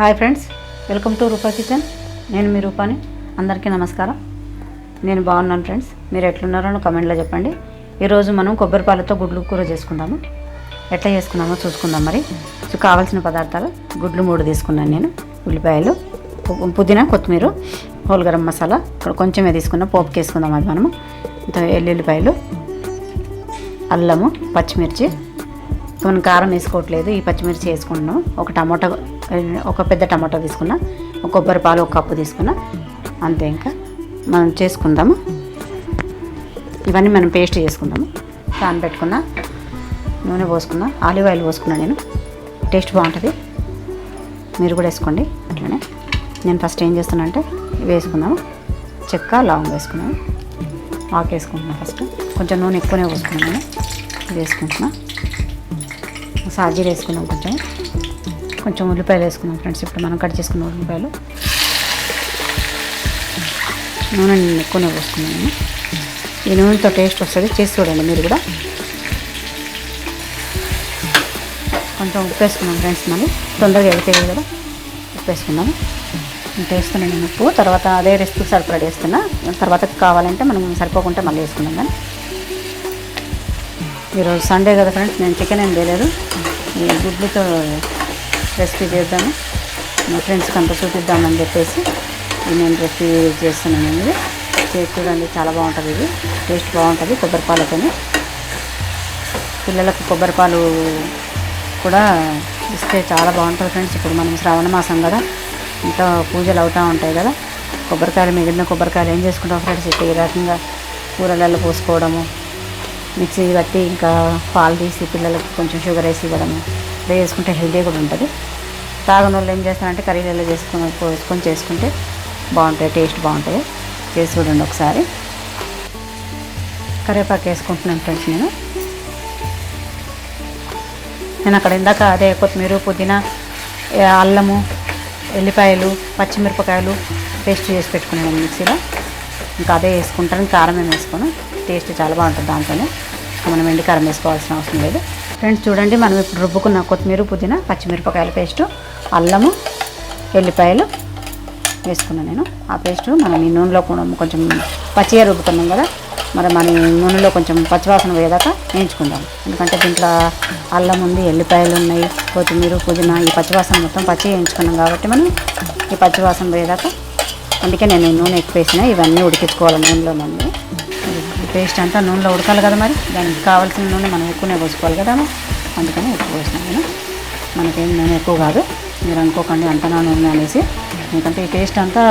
Hi friends, welcome to Rupa kitchen. నేను మీ రూపాని. అందరికీ నమస్కారం. నేను బాగున్నాను ఫ్రెండ్స్. మీరు ఎట్లున్నారో కమెంట్లో చెప్పండి. ఈరోజు మనం కొబ్బరి పాలతో గుడ్లు కూర చేసుకుందాము. ఎట్లా చేసుకుందామో చూసుకుందాం. మరి కావాల్సిన పదార్థాలు: గుడ్లు 3 తీసుకున్నాను నేను, ఉల్లిపాయలు, పుదీనా, కొత్తిమీర, హోల్ గరం మసాలా ఇక్కడ కొంచెమే తీసుకున్నాం. పోపుకి వేసుకుందాం. అది మనము ఎల్లుల్లిపాయలు, అల్లము, పచ్చిమిర్చి. మనం కారం వేసుకోవట్లేదు, ఈ పచ్చిమిర్చి వేసుకుంటున్నాం. ఒక పెద్ద టమాటా తీసుకున్నా, ఒక కొబ్బరి పాలు 1 కప్పు తీసుకున్నా, అంతే. ఇంకా మనం చేసుకుందాము. ఇవన్నీ మనం పేస్ట్ చేసుకుందాము. పాన్ పెట్టుకున్నా, నూనె పోసుకున్నా, ఆలివ్ ఆయిల్ పోసుకున్నా. నేను టేస్ట్ బాగుంటుంది, మీరు కూడా వేసుకోండి అట్లనే. నేను ఫస్ట్ ఏం చేస్తున్నా అంటే ఇవి వేసుకుందాము. చెక్క, లవంగం వేసుకున్నాను, ఆకు వేసుకుంటున్నాను. ఫస్ట్ కొంచెం నూనె ఎక్కువనే పోసుకున్నాను. నేను ఇది వేసుకుంటున్నా. సాజీర వేసుకున్నాం. కొంచెం ఉల్లిపాయలు వేసుకున్నాం ఫ్రెండ్స్. ఇప్పుడు మనం కట్ చేసుకున్న ఉల్లిపాయలు. నూనె ఎక్కువనే పోసుకున్నాను నేను. ఈ నూనెతో టేస్ట్ వస్తుంది, చేసి చూడండి మీరు కూడా. కొంచెం ఉప్పు వేసుకున్నాం ఫ్రెండ్స్. మళ్ళీ తొందరగా వెళ్తాయి కదా, ఉప్పు వేసుకున్నాము. ఇంత వేస్తున్నాను నేను ఉప్పు. తర్వాత అదే రెసిపీ సరిపడా వేస్తున్నా. తర్వాత కావాలంటే మనం సరిపోకుంటే మళ్ళీ వేసుకున్నాం. కానీ ఈరోజు సండే కదా ఫ్రెండ్స్, నేను చికెన్ ఏం చేయలేదు. ఈ గుడ్లతో రెసిపీ చేద్దాము, మా ఫ్రెండ్స్కి అంతా చూపిద్దామని చెప్పేసి నేను రెసిపీ చేస్తున్నాను. ఇది చేసి చూడండి, చాలా బాగుంటుంది. ఇది టేస్ట్ బాగుంటుంది కొబ్బరి పాలతోని. పిల్లలకు కొబ్బరి పాలు కూడా ఇస్తే చాలా బాగుంటుంది ఫ్రెండ్స్. ఇప్పుడు మనం శ్రావణ మాసం కదా, ఇంకా పూజలు అవుతూ ఉంటాయి కదా. కొబ్బరికాయలు, మిగిలిన కొబ్బరికాయలు ఏం చేసుకుంటాం ఫ్రెండ్స్, ఈ రకంగా కూరలలో పోసుకోవడము, మిక్సీ పట్టి ఇంకా పాలు తీసి పిల్లలకు కొంచెం షుగర్ వేసి ఇవ్వడము. ఇట్లా చేసుకుంటే హెల్దీ కూడా ఉంటుంది. తాగని వాళ్ళు ఏం చేస్తారంటే కర్రీలలో పోసుకొని చేసుకుంటే బాగుంటాయి, టేస్ట్ బాగుంటుంది. చేసి చూడండి ఒకసారి. కరివేపాకు వేసుకుంటున్నాను ఫ్రెండ్స్. నేను అక్కడ ఇందాక అదే కొత్తిమీర, పుదీనా, అల్లము, ఎల్లిపాయలు, పచ్చిమిరపకాయలు పేస్ట్ చేసి పెట్టుకున్నాను మిక్సీలో. ఇంకా అదే వేసుకుంటాను. కారం ఏమి వేసుకోను, టేస్ట్ చాలా బాగుంటుంది దాంతోనే. మనం ఎండు కారం వేసుకోవాల్సిన అవసరం లేదు ఫ్రెండ్స్. చూడండి, మనం ఇప్పుడు రుబ్బుకున్న కొత్తిమీర, పుదీనా, పచ్చిమిరపకాయల పేస్టు, అల్లము, ఎల్లిపాయలు వేసుకున్నాను నేను. ఆ పేస్టు మనం ఈ నూనెలో కూడా కొంచెం పచ్చిగా రుబ్బుకున్నాం కదా, మరి మన నూనెలో కొంచెం పచ్చివాసన పోయేదాకా వేయించుకుందాం. ఎందుకంటే దీంట్లో అల్లం ఉంది, ఎల్లిపాయలు ఉన్నాయి, కొత్తిమీర, పుదీనా, ఈ పచ్చివాసన మొత్తం పచ్చిగా వేయించుకున్నాం కాబట్టి మనం ఈ పచ్చివాసన పోయేదాకా. అందుకే నేను నూనె ఎక్కువ వేసిన. ఇవన్నీ ఉడికించుకోవాలి నూనెలో. మనం పేస్ట్ అంతా నూనెలో ఉడకాలి కదా, మరి దానికి కావాల్సిన నూనె మనం ఎక్కువనే పోసుకోవాలి కదా. అందుకని ఎక్కువ వేసినాను నేను. మనకేం నూనె ఎక్కువ కాదు, మీరు అనుకోకండి అంత నూనె అనేసి. ఎందుకంటే ఈ పేస్ట్ అంతా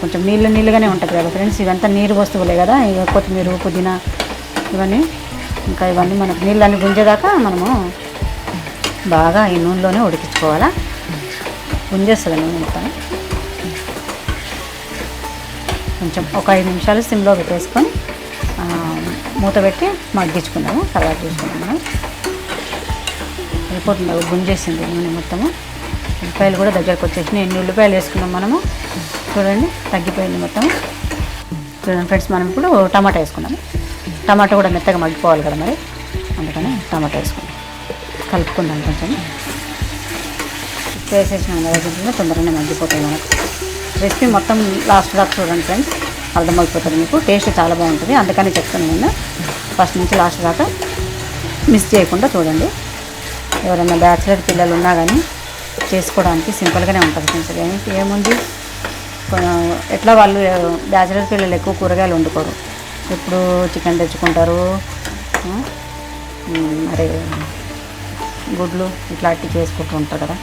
కొంచెం నీళ్ళుగానే ఉంటుంది కదా ఫ్రెండ్స్. ఇవంతా నీరు వస్తువులే కదా, ఇక కొత్తిమీర, పుదీనా ఇవన్నీ. ఇంకా ఇవన్నీ మనకు నీళ్ళన్నీ గుంజేదాకా మనము బాగా ఈ నూనెలోనే ఉడికించుకోవాలా. గుంజేస్తుంది నూనె మొత్తం. కొంచెం ఒక 5 నిమిషాలు సిమ్లో పెట్టేసుకొని మూత పెట్టి మగ్గించుకుందాము. తర్వాత చూసుకుందాం. మనం అయిపోతుంది, గుంజేసింది నూనె మొత్తము. ఉల్లిపాయలు కూడా దగ్గరకు వచ్చేసినాయి. ఎన్ని ఉల్లిపాయలు వేసుకున్నాం మనము చూడండి, తగ్గిపోయింది మొత్తం. చూడండి ఫ్రెండ్స్, మనం ఇప్పుడు టమాటా వేసుకున్నాము. టమాటా కూడా మెత్తగా మగ్గిపోవాలి కదా మరి, అందుకని టమాటా వేసుకున్నాం. కలుపుకుందాం. కొంచెం వేసేసినాం కదా, కొంచెం తొందరగానే మగ్గిపోతాయి మనకు. రెసిపీ మొత్తం లాస్ట్ దాకా చూడండి ఫ్రెండ్స్, అర్థమైపోతుంది మీకు. టేస్ట్ చాలా బాగుంటుంది, అందుకని చెప్తాను నేను. ఫస్ట్ నుంచి లాస్ట్ దాకా మిస్ చేయకుండా చూడండి. ఎవరైనా బ్యాచిలర్ పిల్లలు ఉన్నా కానీ చేసుకోవడానికి సింపుల్గానే ఉంటుంది ఫ్రెండ్స్. ఏముంది, ఎట్లా వాళ్ళు బ్యాచిలర్ పిల్లలు ఎక్కువ కూరగాయలు వండుకోరు. ఇప్పుడు చికెన్ తెచ్చుకుంటారు, మరి గుడ్లు ఇట్లాంటివి చేసుకుంటూ ఉంటారు కదా.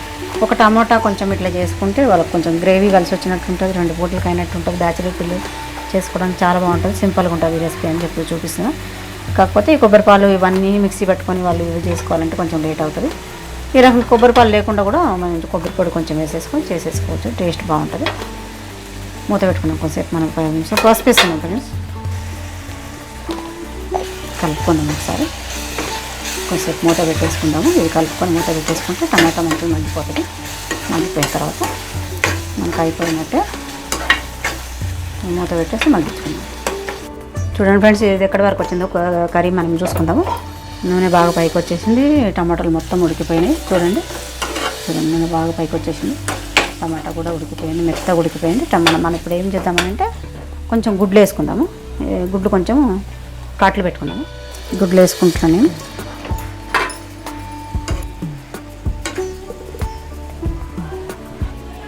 ఒక టమాటా కొంచెం ఇట్లా చేసుకుంటే వాళ్ళకి కొంచెం గ్రేవీ కలిసి వచ్చినట్టు ఉంటుంది, 2 పూటలకు అయినట్టు ఉంటుంది. బ్యాచిలర్ పిల్లలు చేసుకోవడానికి చాలా బాగుంటుంది, సింపుల్గా ఉంటుంది రెసిపీ అని చెప్పి చూపిస్తున్నా. కాకపోతే ఈ కొబ్బరి పాలు ఇవన్నీ మిక్సీ పెట్టుకొని వాళ్ళు ఇవి చేసుకోవాలంటే కొంచెం లేట్ అవుతుంది. ఈ రకం కొబ్బరి పాలు లేకుండా కూడా మనం కొబ్బరి పొడి కొంచెం వేసేసుకొని చేసేసుకోవచ్చు, టేస్ట్ బాగుంటుంది. మూత పెట్టుకున్నాం కొంచెంసేపు, మనం 5 నిమిషాలు పసుపు వేస్తున్నాం ఫ్రెండ్స్. కలుపుకుందాం ఒకసారి. కొంచెంసేపు మూత పెట్టేసుకుందాము. ఇవి కలుపుకొని మూత పెట్టేసుకుంటే టమాటా మంచిగా మగ్గిపోతుంది. మగ్గిపోయిన తర్వాత మనకు అయిపోయినట్టే మూత పెట్టేసి మగ్గించుకుందాం. చూడండి ఫ్రెండ్స్, ఇది ఎక్కడి వరకు వచ్చిందో కర్రీ మనం చూసుకుందాము. నూనె బాగా పైకి వచ్చేసింది, టమాటాలు మొత్తం ఉడికిపోయినాయి. చూడండి నూనె బాగా పైకి వచ్చేసింది. టమాటా కూడా ఉడికిపోయింది, మెత్తగా ఉడికిపోయింది. మనం ఇప్పుడు ఏం చేద్దామంటే కొంచెం గుడ్లు వేసుకుందాము. గుడ్లు కొంచెం కాట్లు పెట్టుకుందాము. గుడ్లు వేసుకుంటున్నాను నేను.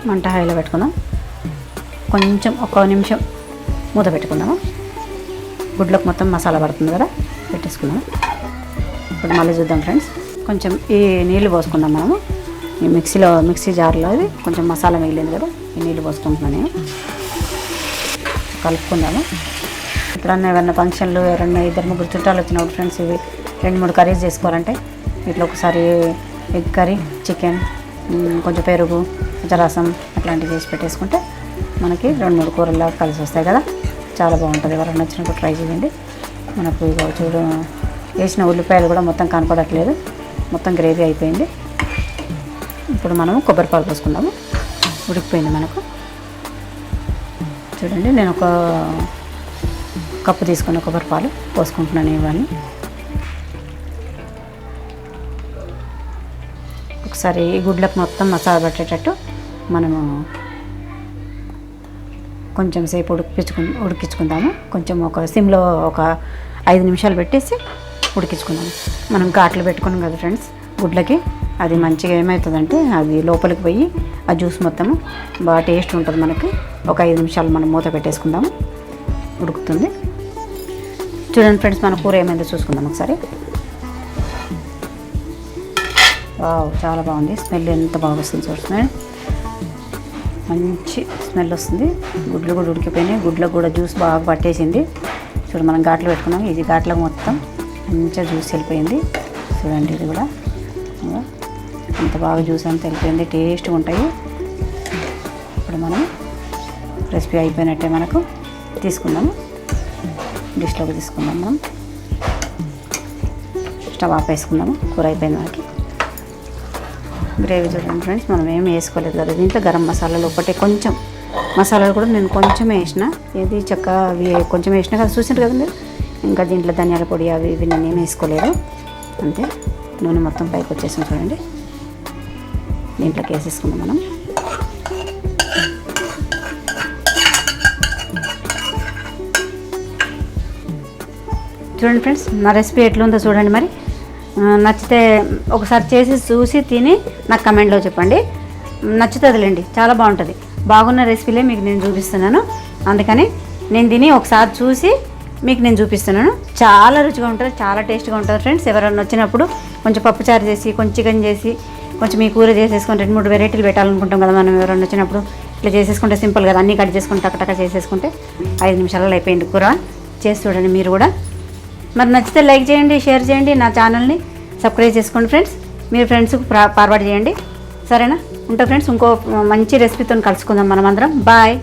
మంట హైలో పెట్టుకుందాం. కొంచెం 1 నిమిషం మూత పెట్టుకుందాము. గుడ్లకు మొత్తం మసాలా పడుతుంది కదా, పెట్టేసుకుందాం. ఇప్పుడు మళ్ళీ చూద్దాం ఫ్రెండ్స్. కొంచెం ఈ నీళ్ళు పోసుకుందాం మనము. ఈ మిక్సీ జార్లో ఇది కొంచెం మసాలా మిగిలింది కదా, ఈ నీళ్ళు పోసుకుంటున్నాను నేను. కలుపుకుందాము. ఎప్పుడన్నా ఏమన్నా ఫంక్షన్లు ఎవరన్నా 2-3 చుట్టాలు వచ్చినప్పుడు ఫ్రెండ్స్ ఇవి 2-3 కర్రీస్ చేసుకోవాలంటే ఇట్లా ఒకసారి ఎగ్ కర్రీ, చికెన్, కొంచెం పెరుగు, కొంచెం రసం అట్లాంటివి చేసి పెట్టేసుకుంటే మనకి 2-3 కూరల్లా కలిసి వస్తాయి కదా, చాలా బాగుంటుంది. ఎవరైనా వచ్చినప్పుడు ట్రై చేయండి. మనకు చూడు వేసిన ఉల్లిపాయలు కూడా మొత్తం కనపడట్లేదు, మొత్తం గ్రేవీ అయిపోయింది. ఇప్పుడు మనము కొబ్బరిపాలు పోసుకుందాము. ఉడికిపోయింది మనకు. చూడండి, నేను 1 కప్పు తీసుకున్న కొబ్బరిపాలు పోసుకుంటున్నాను. ఇవన్నీ ఒకసారి ఈ గుడ్లకు మొత్తం మసాలా పట్టేటట్టు మనము కొంచెం సేపు ఉడికించుకుందాము. కొంచెం ఒక సిమ్లో ఒక 5 నిమిషాలు పెట్టేసి ఉడికించుకుందాము. మనం ఘాట్లు పెట్టుకున్నాం కదా ఫ్రెండ్స్ గుడ్లకి, అది మంచిగా ఏమవుతుందంటే అది లోపలికి పోయి ఆ జ్యూస్ మొత్తము బాగా టేస్ట్ ఉంటుంది మనకి. ఒక 5 నిమిషాలు మనం మూత పెట్టేసుకుందాము, ఉడుకుతుంది. చూడండి ఫ్రెండ్స్, మన కూర ఏమైందో చూసుకుందాం ఒకసారి. వావ్, చాలా బాగుంది. స్మెల్ ఎంత బాగా వస్తుంది చూస్తున్నాయి, మంచి స్మెల్ వస్తుంది. గుడ్లు కూడా ఉడికిపోయినాయి, గుడ్లకు కూడా జ్యూస్ బాగా పట్టేసింది. చూడు, మనం ఘాట్లు పెట్టుకున్నాం, ఇది ఘాట్లకు మొత్తం మంచిగా జ్యూస్ వెళ్ళిపోయింది. చూడండి, ఇది కూడా అంత బాగా జ్యూస్ అంతా వెళ్ళిపోయింది, టేస్ట్గా ఉంటాయి. ఇప్పుడు మనం రెసిపీ అయిపోయినట్టే మనకు తీసుకుందాము, డిష్లోకి తీసుకుందాం. మనం స్టవ్ ఆపేసుకుందాము. కూర అయిపోయింది మనకి. గ్రేవీ చూడండి ఫ్రెండ్స్, మనం ఏమి వేసుకోలేదు కదా దీంట్లో. గరం మసాలాలు ఒకటి కొంచెం మసాలాలు కూడా నేను కొంచెం వేసిన, ఏది చెక్క అవి కొంచెం వేసిన కదా, చూసినారు కదా మీరు. ఇంకా దీంట్లో ధనియాల పొడి అవి ఇవి నేను ఏమి వేసుకోలేదు, అంతే. నూనె మొత్తం పైకి వచ్చేసాం చూడండి. దీంట్లోకి వేసేసుకుందాం మనం. చూడండి ఫ్రెండ్స్, నా రెసిపీ ఎట్లుందో చూడండి. మరి నచ్చితే ఒకసారి చేసి చూసి తిని నాకు కమెంట్లో చెప్పండి. నచ్చుతుందిలేండి, చాలా బాగుంటుంది. బాగున్న రెసిపీలే మీకు నేను చూపిస్తున్నాను, అందుకని నేను తిని ఒకసారి చూసి మీకు నేను చూపిస్తున్నాను. చాలా రుచిగా ఉంటుంది, చాలా టేస్ట్గా ఉంటుంది ఫ్రెండ్స్. ఎవరైనా వచ్చినప్పుడు కొంచెం పప్పుచారు చేసి, కొంచెం చికెన్ చేసి, కొంచెం ఈ కూర చేసేసుకొని 2-3 వెరైటీలు పెట్టాలనుకుంటాం కదా మనం. ఎవరైనా వచ్చినప్పుడు ఇట్లా చేసేసుకుంటే సింపుల్ కదా, అన్నీ కట్ చేసుకుంటే టక చేసేసుకుంటే 5 నిమిషాలలో అయిపోయింది కూర. చేసి చూడండి మీరు కూడా. మరి నచ్చితే లైక్ చేయండి, షేర్ చేయండి, నా ఛానల్ని సబ్స్క్రైబ్ చేసుకోండి ఫ్రెండ్స్. మీరు ఫ్రెండ్స్కి ఫార్వర్డ్ చేయండి, సరేనా? ఉంటా ఫ్రెండ్స్, ఇంకో మంచి రెసిపీతో కలుసుకుందాం మనం అందరం. బాయ్.